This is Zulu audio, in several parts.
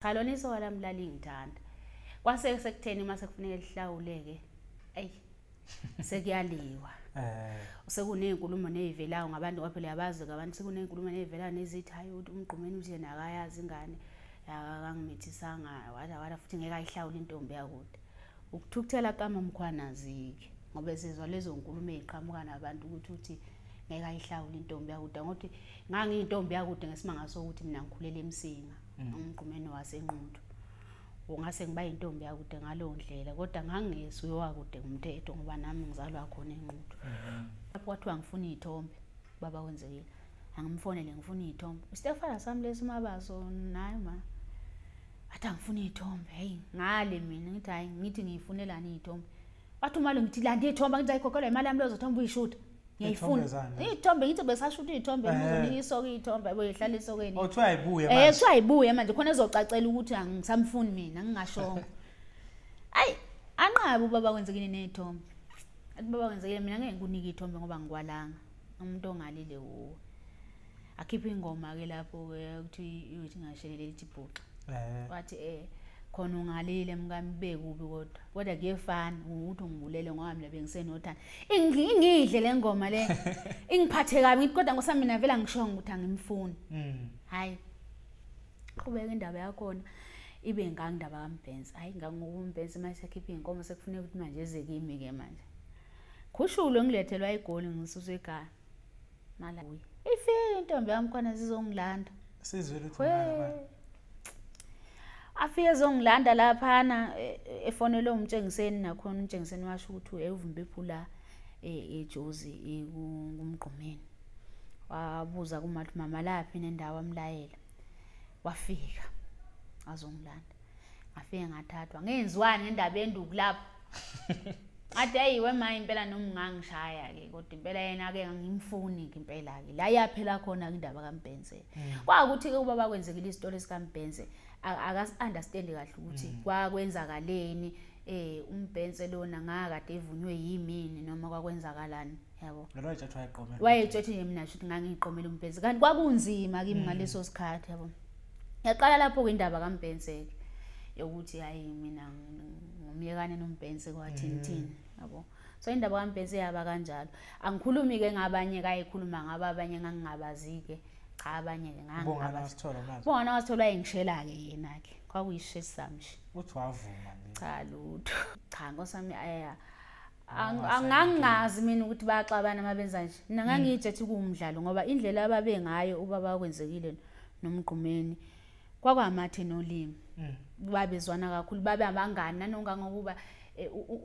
Khaloniso wala mlali ngithanda. Kwase sekutheni mase kufanele lihlawuleke. Ey. Sekuyaliwa. Sekunezinkulumo nezivelayo ngabantu kwaphela yabazi ngabantu sekunezinkulumo nezivelayo nezithi hayi ukuthi umgqumeni uthi yena akayazi ingane akangimthisanga wala futhi ngeke ayihlawule intombi yakude. Ukuthukuthela kama mkhwanazike ngoba sizwa lezo nkulumo eziqhamuka nabantu ukuthi ngeke ayihlawule intombi yakude ngokuthi ngangiyintombi yakude ngesimanga sokuthi mina ngikhulele eMsinga umgqumeni wasenquthu. Ungase ngiba intombi yakude ngalowo ndlela kodwa ngangizwe wakude ngumthetho ngoba nami ngizalwa khona enquthu. Lapho kwathiwa ngifuna izithombe baba wenzekile. Angimfonele ngifuna izithombe. Stefana sami lesimabazo naye ma. Athi ngifuna izithombe. Hey ngale mina ngithi hayi ngithi ngiyifunelani izithombe. Wathi uma lo ngithi landi izithombe ngithi ayikhokhela imali yami lozothomba uyishuta. Ngiyayifuna. Izithombe ngithi besashuta izithombe ngizonika isoko izithombe boyihlala esokweni. Othiwa ayibuye manje. Kuthiwa ayibuye manje khona ezocacela ukuthi angisamfuni mina ngingashongo. Ayi anqaba ubaba kwenzekile nezithombe. Athi baba kwenzekile mina ngeke ngikunike izithombe ngoba ngikwalanga. Umuntu ongalile wo. Akhipha ingoma ke lapho ukuthi uthi ngashelele lithi bhuqa. Wathi khona ungalile mkambe kubi kodwa kuyefana ukuthi ngibulele ngoba mina bengisenothanda ingidle lengoma le ingiphathe kabi ngithi kodwa ngosami mina vela ngishonga ukuthi angimfuni hayi qhubeka indaba yakhona ibe ngangindaba kaMbhensi hayi ngokuMbhensi mase khipha inkomo sekufuneka ukuthi manje eze kimi ke manje khushulo ngilethelwa igoli ngisuse ekhaya mala uyi ifike intombi yami khona zizongilanda sizwe lutho manje afike zongilanda laphana efonele umtshengiseni nakhona umtshengiseni washo ukuthi uvumbe iphula eJozi kumgqumeni wabuza kumathi mama laphi nendawo amlayela wafika azongilanda afike ngathathwa ngenziwani ngendaba enduku lapho ade ayiwe ma impela noma ngangishaya ke kodwa impela yena ke ngimfuni ke impela ke la yaphela khona indaba kaMbhense kwakuthi ke ubaba kwenzekile isitori esikaMbhense akas understand kahle ukuthi kwakwenzakaleni uMbhense lona ngakade evunywe yimini noma kwakwenzakalani yabo lo wayethathwa eqomela wayethathwe nje mina futhi ngangiqomela uMbhense kanti kwakunzima kimi ngaleso sikhathi yabo yaqala lapho ke indaba kaMbhense yokuthi hayi mina ngumyekane noMbhense kwathini yabo so indaba kaMbhense yaba kanjalo angikhulumi ke ngabanye kayikhuluma ngaba abanye ngangingabazi ke cha abanye ke ngangingabathola manje bona wasithola engishela ke yena ke kwakuyishe samshi uthi wavuma nje cha lutho cha ngosami angangazi mina ukuthi baxabana mabenza nje mina ngangijethi kuumdlalo ngoba indlela ababe ngayo ubaba kwenzekile nomgqumeni kwakwamathe nolimi babezwana kakhulu babe abangani nanonga ngokuba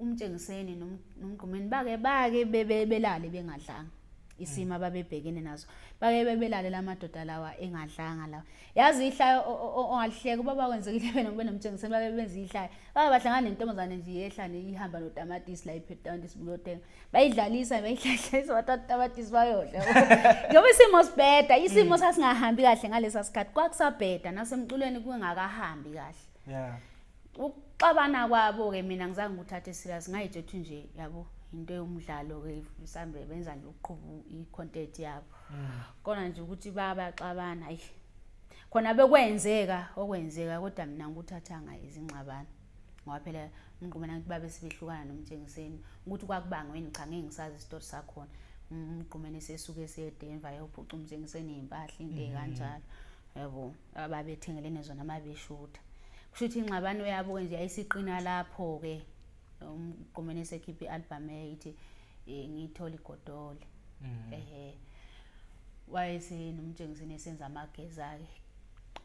umtshengiseni nomgqumeni bake belale bengadlanga isima babebhekene nazo bake bebelale lamadoda lawa engadlanga lawa yazi ihlaya ongalihleka ubaba kwenzekile bena nomtshengiseni bake benza ihlaya bahlangana nentombazane nje yehlane ihamba notamatisi la iphetamatisi buyothenga bayidlalisa bayihlalisa batamatisi bayodla ngoba isimo sasingahambi kahle ngalesa sikhathi kwakusabheda nasemculweni kungakahambi kahle uxabana kwabo ke mina ngizange nguthathe serious ngayijethi nje yabo into yomdlalo ke isambe benza nje uqhubu icontent yabo kona nje ukuthi bayaxabana ayi khona bekwenzeka okwenzeka kodwa mina ngikuthathanga izingxabano ngoba phela umgqumeni ukuthi babe sibehlukana nomtshengiseni ukuthi kwakubangweni cha ngeke ngisazi isitori sakhona umgqumeni sesuke eseDenver yophuca umtshengiseni impahla into ekanjalo yabo ababethengelene zona amabeshutha kushuthi ingxabano yabo nje ayisiqina lapho ke umgqumeni esekhipha ialbum eyithi ngithola igodole wayesenomtshengiseni esenza amageza ke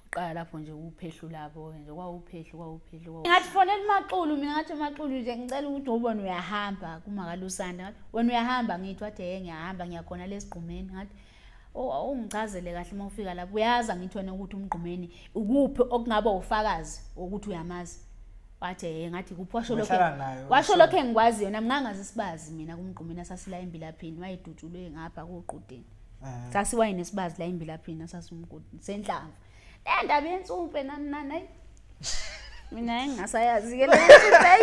uqala lapho nje uphehlu labo nje kwawuphehlu ngathi fonela Maxulu mina ngathi Maxulu nje ngicela ukuthi ubone uyahamba kumakalusanda wena uyahamba ngithi wathi ngiyahamba ngiyakhona lesigqumeni ngathi ungichazele kahle mawufika lapho uyaza ngithi wena ukuthi umgqumeni ukuphi okungaba ufakazi ukuthi uyamazi wathi ngathi kuphi washo lokho engikwazi yona ngingangazi isibazi mina kumgqumeni asasila embilaphini wayedutshulwe ngapha kuqudeni sasiwayine isibazi la embilaphini asasumgudi sendlava le ndaba yensumpe nani mina engasayazi ke le nsumpe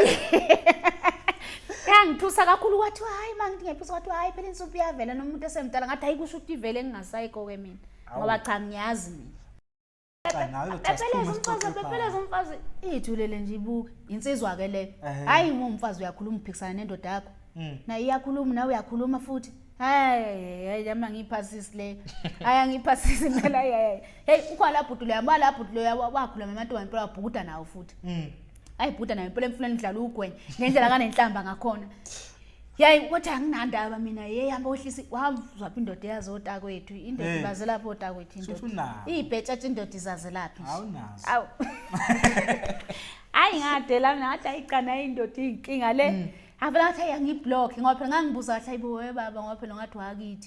yangithusa kakhulu wathi hayi mangithi ngephusa wathi hayi phela insumpe iyavela nomuntu esemdala ngathi hayi kusho ukuthi ivele engingasayiko ke mina ngoba cha ngiyazi mina Bepheleza umfazi ithulele nje ibuke insizwa ke leyo hayi umfazi uyakhuluma uphikisana nendoda yakho na iyakhuluma nawe uyakhuluma futhi hayi yama ngiphasisi le hayi ngiphasisi impela hey ukhona lapho lo yaba lapho lo wakhuluma amantombazane impela wabhukuda nawo futhi ayibhuda nayo impela emfuleni idlala ugwenya ngendlela kanenhlamba ngakhona yayi kodwa anginandaba mina hamba ohlisi wazwa indoda yazota kwethu indoda baze lapho ota kwethu indoda ibhetshetshe indoda izaze laphi awunazo awu ayi ngade la ngathi ayiqana indoda inkinga le avela ngathi ayangiblock ngoba phela ngangibuza kahle ayibo we baba ngoba phela ngathi wakithi